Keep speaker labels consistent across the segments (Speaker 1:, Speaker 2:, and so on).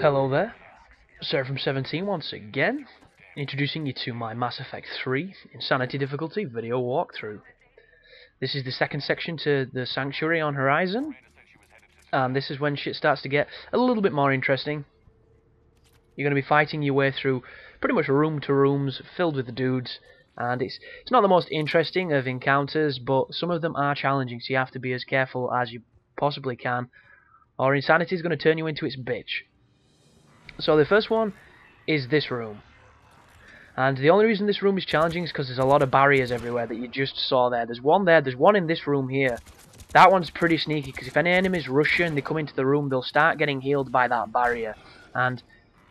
Speaker 1: Hello there, Sir from 17 once again, introducing you to my Mass Effect 3 Insanity Difficulty video walkthrough. This is the second section to the Sanctuary on Horizon, and this is when shit starts to get a little bit more interesting. You're going to be fighting your way through pretty much room to rooms filled with dudes, and it's not the most interesting of encounters, but some of them are challenging, so you have to be as careful as you possibly can, or Insanity is going to turn you into its bitch. So the first one is this room. And the only reason this room is challenging is because there's a lot of barriers everywhere that you just saw there. There's one there, there's one in this room here. That one's pretty sneaky because if any enemies rush you and they come into the room, they'll start getting healed by that barrier. And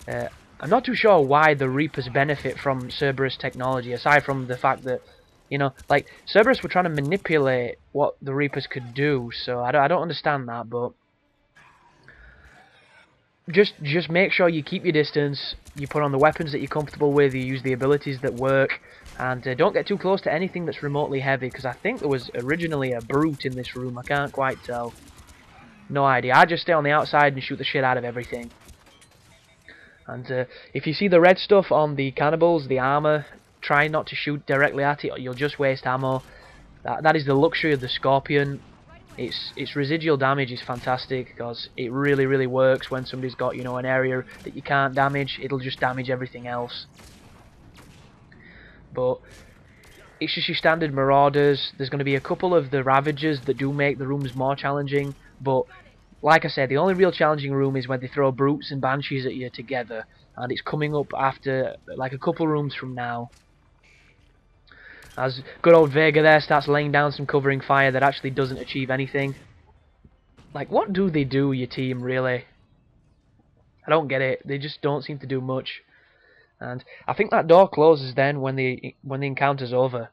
Speaker 1: I'm not too sure why the Reapers benefit from Cerberus technology, aside from the fact that, you know, like, Cerberus were trying to manipulate what the Reapers could do, so I don't understand that, but Just make sure you keep your distance, you put on the weapons that you're comfortable with, you use the abilities that work, and don't get too close to anything that's remotely heavy, because I think there was originally a brute in this room, I can't quite tell. No idea, I just stay on the outside and shoot the shit out of everything. And if you see the red stuff on the cannibals, the armor, try not to shoot directly at it or you'll just waste ammo. That is the luxury of the Scorpion. Its residual damage is fantastic because it really works when somebody's got, you know, an area that you can't damage. It'll just damage everything else. But it's just your standard Marauders. There's going to be a couple of the Ravagers that do make the rooms more challenging, but like I said, the only real challenging room is when they throw Brutes and Banshees at you together, and it's coming up after like a couple rooms from now. As good old Vega there starts laying down some covering fire that actually doesn't achieve anything. Like, what do they do, your team, really? I don't get it. They just don't seem to do much. And I think that door closes then when the encounter's over.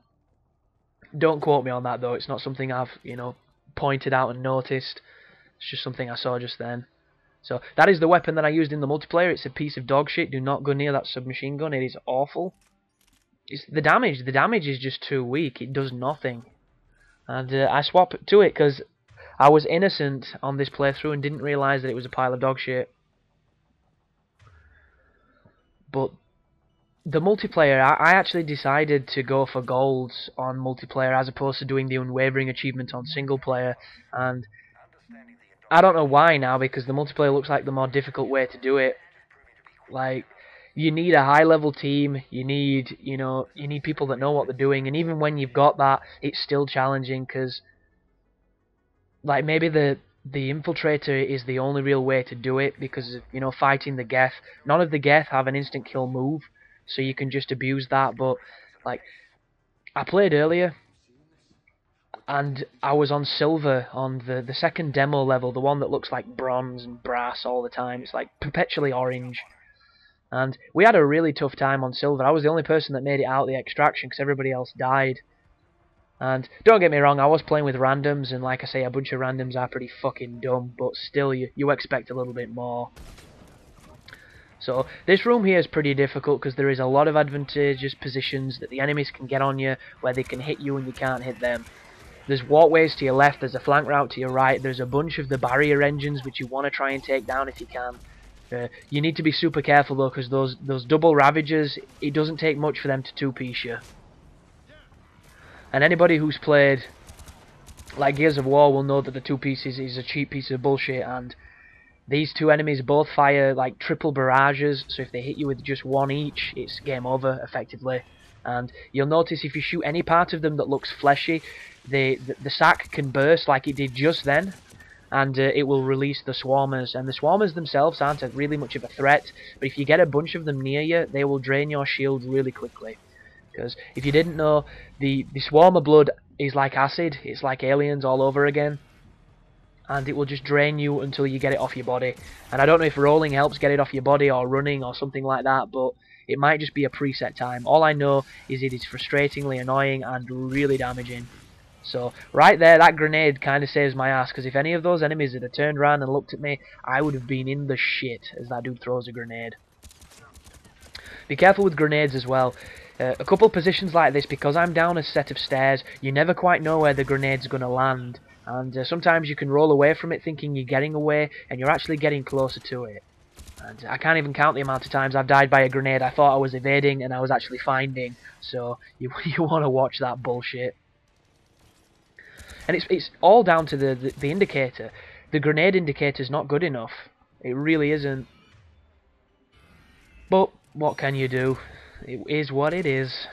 Speaker 1: Don't quote me on that, though. It's not something I've, you know, pointed out and noticed. It's just something I saw just then. So, that is the weapon that I used in the multiplayer. It's a piece of dog shit. Do not go near that submachine gun. It is awful. It's the damage is just too weak. It does nothing. And I swap to it because I was innocent on this playthrough and didn't realise that it was a pile of dog shit. But the multiplayer, I actually decided to go for golds on multiplayer as opposed to doing the unwavering achievement on single player. And I don't know why now, because the multiplayer looks like the more difficult way to do it. Like, you need a high-level team, you need people that know what they're doing, and even when you've got that, it's still challenging, because, like, maybe the Infiltrator is the only real way to do it, because of, you know, fighting the Geth. None of the Geth have an instant kill move, so you can just abuse that, but, like, I played earlier, and I was on silver on the second demo level, the one that looks like bronze and brass all the time. It's like perpetually orange. And we had a really tough time on silver. I was the only person that made it out of the extraction because everybody else died. And don't get me wrong, I was playing with randoms, and like I say, a bunch of randoms are pretty fucking dumb, but still, you expect a little bit more. So, this room here is pretty difficult because there is a lot of advantageous positions that the enemies can get on you, where they can hit you and you can't hit them. There's walkways to your left, there's a flank route to your right, there's a bunch of the barrier engines which you want to try and take down if you can. You need to be super careful though, because those double Ravagers, it doesn't take much for them to two-piece you. And anybody who's played like Gears of War will know that the two-piece is a cheap piece of bullshit, and these two enemies both fire like triple barrages, so if they hit you with just one each, it's game over, effectively. And you'll notice if you shoot any part of them that looks fleshy, the sack can burst like it did just then, and it will release the Swarmers. And the Swarmers themselves aren't really much of a threat, but if you get a bunch of them near you, they will drain your shield really quickly. Because if you didn't know, the Swarmer blood is like acid, it's like aliens all over again, and it will just drain you until you get it off your body. And I don't know if rolling helps get it off your body, or running, or something like that, but it might just be a preset time. All I know is it is frustratingly annoying and really damaging. So, right there, that grenade kind of saves my ass, because if any of those enemies had turned around and looked at me, I would have been in the shit as that dude throws a grenade. Be careful with grenades as well. A couple positions like this, because I'm down a set of stairs, you never quite know where the grenade's going to land. And sometimes you can roll away from it thinking you're getting away, and you're actually getting closer to it. And I can't even count the amount of times I've died by a grenade I thought I was evading and I was actually finding. So you want to watch that bullshit. And it's all down to the indicator. The grenade indicator's not good enough. It really isn't. But what can you do? It is what it is.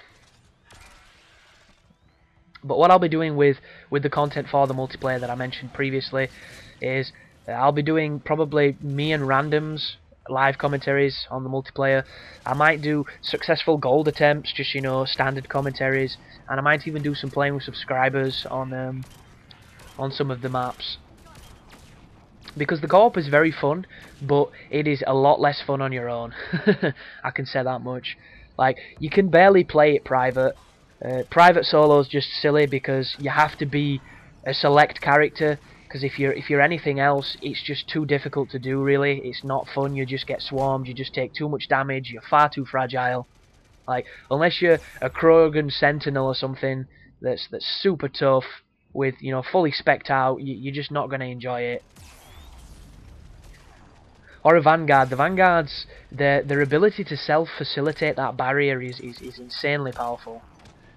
Speaker 1: But what I'll be doing with the content for the multiplayer that I mentioned previously is I'll be doing probably me and randoms live commentaries on the multiplayer. I might do successful gold attempts, just, you know, standard commentaries, and I might even do some playing with subscribers on some of the maps. Because the co-op is very fun, but it is a lot less fun on your own. I can say that much. Like, you can barely play it private. Private solo is just silly because you have to be a select character. Because if you're anything else, it's just too difficult to do. Really, it's not fun. You just get swarmed. You just take too much damage. You're far too fragile. Like, unless you're a Krogan Sentinel or something that's super tough with, you know, fully spec'd out, you're just not going to enjoy it. Or a Vanguard. The Vanguards, their ability to self-facilitate that barrier is insanely powerful.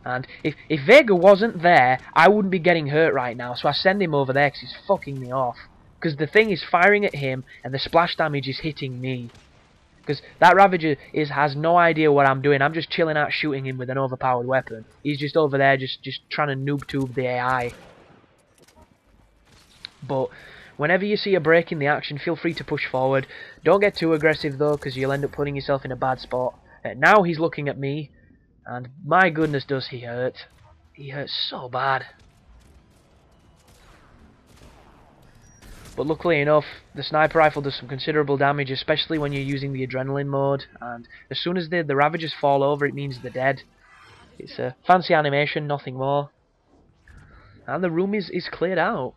Speaker 1: And if Vega wasn't there, I wouldn't be getting hurt right now. So I send him over there because he's fucking me off. Because the thing is firing at him and the splash damage is hitting me. Because that Ravager has no idea what I'm doing. I'm just chilling out shooting him with an overpowered weapon. He's just over there just trying to noob-tube the AI. But whenever you see a break in the action, feel free to push forward. Don't get too aggressive though, because you'll end up putting yourself in a bad spot. Now he's looking at me, and my goodness does he hurt. He hurts so bad. But luckily enough, the sniper rifle does some considerable damage, especially when you're using the adrenaline mode. And as soon as the Ravagers fall over, it means they're dead. It's a fancy animation, nothing more. And the room is cleared out.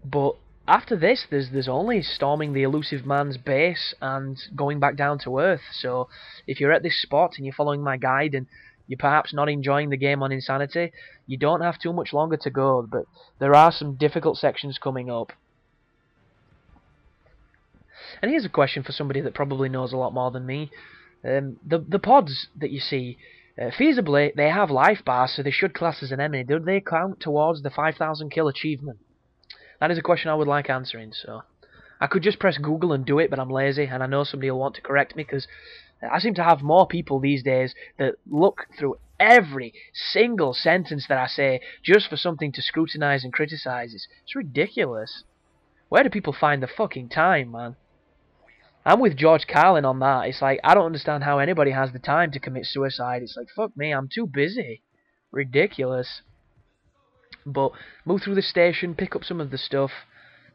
Speaker 1: But after this, there's only storming the elusive man's base and going back down to Earth. So if you're at this spot and you're following my guide and you're perhaps not enjoying the game on Insanity, you don't have too much longer to go, but there are some difficult sections coming up. And here's a question for somebody that probably knows a lot more than me. The pods that you see, feasibly, they have life bars, so they should class as an enemy. Do they count towards the 5,000 kill achievement? That is a question I would like answering, so I could just press Google and do it, but I'm lazy, and I know somebody will want to correct me, because I seem to have more people these days that look through every single sentence that I say just for something to scrutinize and criticize. It's ridiculous. Where do people find the fucking time, man? I'm with George Carlin on that. It's like, I don't understand how anybody has the time to commit suicide. It's like, fuck me, I'm too busy. Ridiculous. But move through the station, pick up some of the stuff.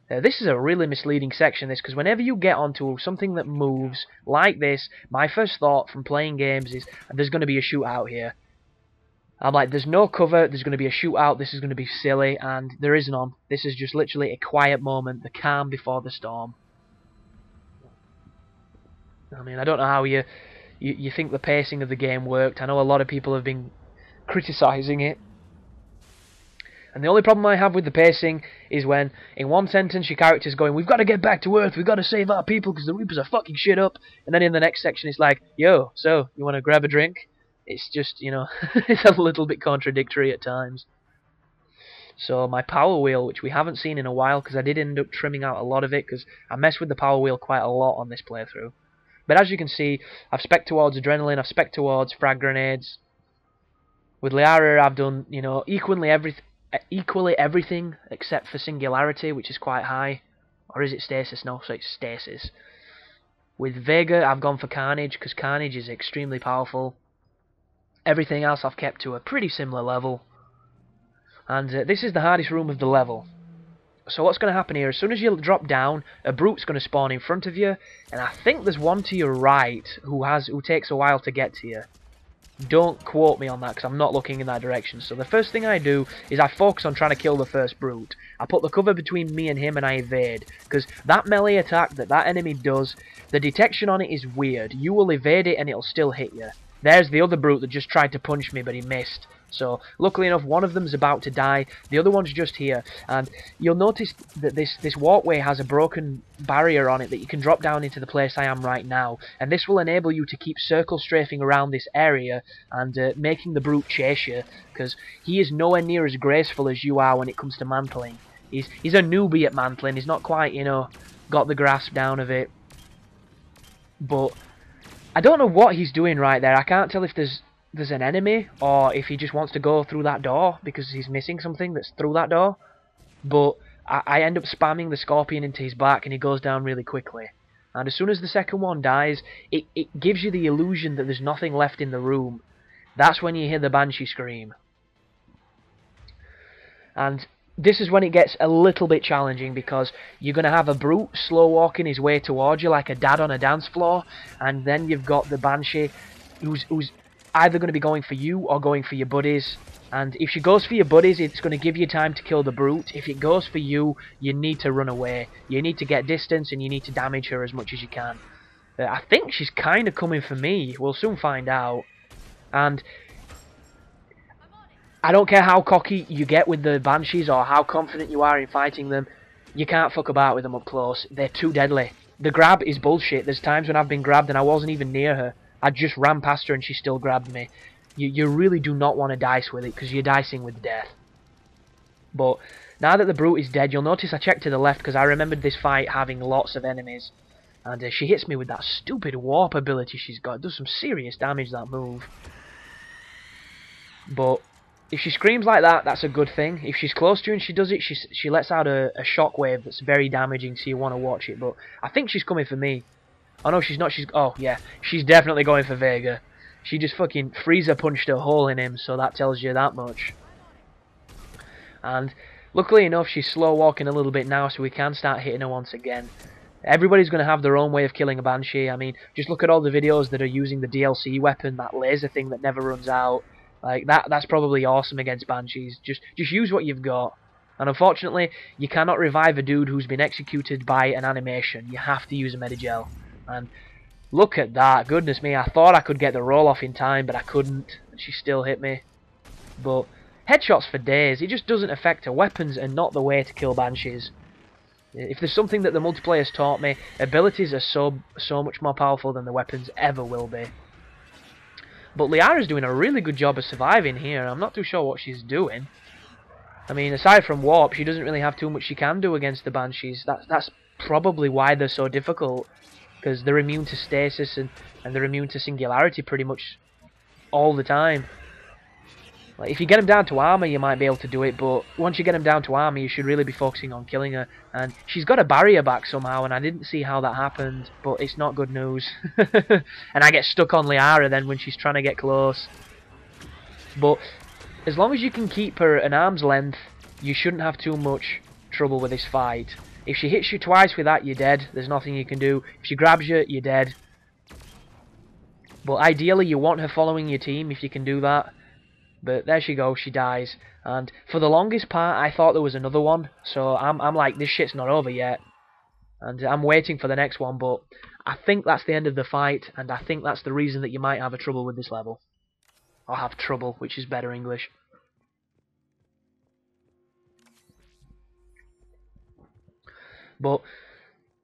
Speaker 1: This is a really misleading section, this, because whenever you get onto something that moves like this, my first thought from playing games is, there's going to be a shootout here. I'm like, there's no cover, there's going to be a shootout, this is going to be silly, and there is none. This is just literally a quiet moment, the calm before the storm. I mean, I don't know how you think the pacing of the game worked. I know a lot of people have been criticising it. And the only problem I have with the pacing is when, in one sentence, your character's going, we've got to get back to Earth, we've got to save our people because the Reapers are fucking shit up. And then in the next section, it's like, yo, so, you want to grab a drink? It's just, you know, it's a little bit contradictory at times. So my power wheel, which we haven't seen in a while, because I did end up trimming out a lot of it, because I messed with the power wheel quite a lot on this playthrough. But as you can see, I've spec'd towards adrenaline, I've spec'd towards frag grenades. With Liara, I've done, you know, equally everything except for Singularity, which is quite high. Or is it Stasis? No, so it's Stasis. With Vega, I've gone for Carnage, because Carnage is extremely powerful. Everything else I've kept to a pretty similar level. And this is the hardest room of the level. So what's going to happen here, as soon as you drop down, a brute's going to spawn in front of you, and I think there's one to your right who takes a while to get to you. Don't quote me on that, because I'm not looking in that direction. So the first thing I do is I focus on trying to kill the first brute. I put the cover between me and him and I evade, because that melee attack that enemy does, the detection on it is weird. You will evade it and it'll still hit you. There's the other brute that just tried to punch me, but he missed. So, luckily enough, one of them's about to die. The other one's just here. And you'll notice that this walkway has a broken barrier on it that you can drop down into the place I am right now. And this will enable you to keep circle strafing around this area and making the brute chase you. Because he is nowhere near as graceful as you are when it comes to mantling. He's a newbie at mantling. He's not quite, you know, got the grasp down of it. But I don't know what he's doing right there. I can't tell if there's an enemy or if he just wants to go through that door because he's missing something that's through that door. But I end up spamming the scorpion into his back and he goes down really quickly. And as soon as the second one dies, it gives you the illusion that there's nothing left in the room. That's when you hear the banshee scream. And this is when it gets a little bit challenging because you're going to have a brute slow walking his way towards you like a dad on a dance floor, and then you've got the banshee who's either going to be going for you or going for your buddies. And if she goes for your buddies, it's going to give you time to kill the brute. If it goes for you, you need to run away. You need to get distance and you need to damage her as much as you can. I think she's kind of coming for me. We'll soon find out. And I don't care how cocky you get with the banshees or how confident you are in fighting them, you can't fuck about with them up close. They're too deadly. The grab is bullshit. There's times when I've been grabbed and I wasn't even near her. I just ran past her and she still grabbed me. You really do not want to dice with it because you're dicing with death. But now that the brute is dead, you'll notice I checked to the left because I remembered this fight having lots of enemies. And she hits me with that stupid warp ability she's got. It does some serious damage, that move. But if she screams like that, that's a good thing. If she's close to you and she does it, she lets out a shockwave that's very damaging, so you want to watch it. But I think she's coming for me. Oh no, she's not. Oh yeah, she's definitely going for Vega. She just fucking freezer punched a hole in him, so that tells you that much. And luckily enough, she's slow walking a little bit now, so we can start hitting her once again. Everybody's going to have their own way of killing a banshee. I mean, just look at all the videos that are using the DLC weapon, that laser thing that never runs out. Like that's probably awesome against banshees. Just use what you've got. And unfortunately, you cannot revive a dude who's been executed by an animation. You have to use a Medigel. And look at that. Goodness me, I thought I could get the roll off in time, but I couldn't. She still hit me. But headshots for days. It just doesn't affect her. Weapons are not the way to kill banshees. If there's something that the multiplayer's taught me, abilities are so much more powerful than the weapons ever will be. But Liara's doing a really good job of surviving here. I'm not too sure what she's doing. I mean, aside from warp, she doesn't really have too much she can do against the banshees. That's probably why they're so difficult. Because they're immune to stasis and they're immune to singularity pretty much all the time. Like, if you get them down to armor, you might be able to do it, but once you get them down to armor, you should really be focusing on killing her. And she's got a barrier back somehow, and I didn't see how that happened, but it's not good news. And I get stuck on Liara then when she's trying to get close. But as long as you can keep her an arm's length, you shouldn't have too much trouble with this fight. If she hits you twice with that, you're dead. There's nothing you can do. If she grabs you, you're dead. But ideally, you want her following your team if you can do that. But there she goes, she dies. And for the longest part, I thought there was another one. So I'm like, this shit's not over yet. And I'm waiting for the next one, but I think that's the end of the fight, and I think that's the reason that you might have a trouble with this level. Or have trouble, which is better English. But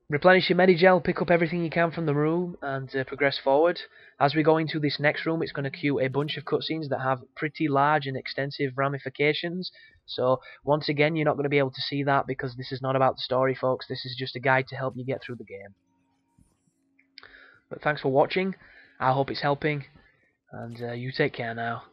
Speaker 1: replenish your Medigel, pick up everything you can from the room, and progress forward. As we go into this next room, it's going to cue a bunch of cutscenes that have pretty large and extensive ramifications. So, once again, you're not going to be able to see that because this is not about the story, folks. This is just a guide to help you get through the game. But thanks for watching. I hope it's helping, and you take care now.